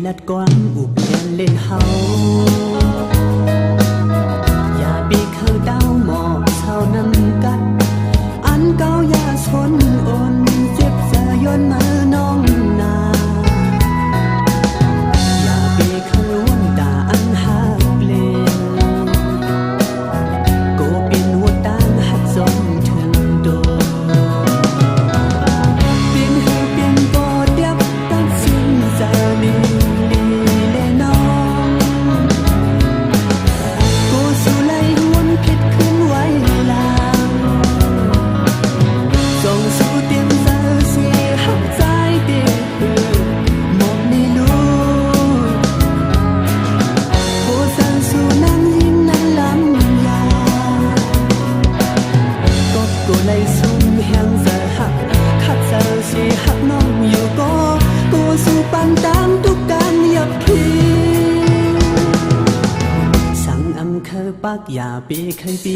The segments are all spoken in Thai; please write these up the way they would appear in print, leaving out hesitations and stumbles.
ลัดกว้างอุบยันเล่นเฮาอย่าปีเคยเต้าหมอกเท่านั้นกัดอันเก่าอย่าชนอ่อนเจ็บสะย้อนมาน้องนาอย่าปีเคยวนตาอันหักเปลี่ยนโกปินหัวตางหักจมถึงโดเปลี่ยนให้เปลี่ยนโกเดียบตัดสินใจลีเลน้องโกสู่ไล่วนผิดขึ้นไว้ลางส่งสู่เตรียมเจอเสียหักใจเด็กหมดในลูกโกสั่งสู่นั่งยิ้มนั้นลำยาก็โกไล่สุ่มแห่งเจอหักขัดเจอเสียหักน้องอยู่โกสู่ปันตามทุกการยับพีสั่งอำเคอปักอย่าปีเคยปี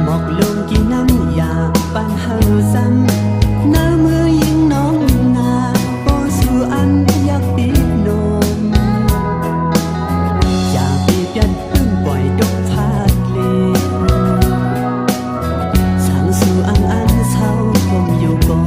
หมอกลงกี่นั้นอย่าปันเฮาซ้ำหน้ามือยิงน้องนาโกสู่อันอยากปีนมอย่าปีเปลี่ยนพึ่งปล่อยดกพาดเลสั่งสู่อันเศร้าผมอยู่ก่อน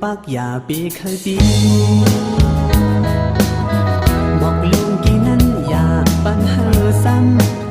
ปักอย่าปีเคยปีหมอกลงกี่นั้นอย่าปันเฮอซ้ำ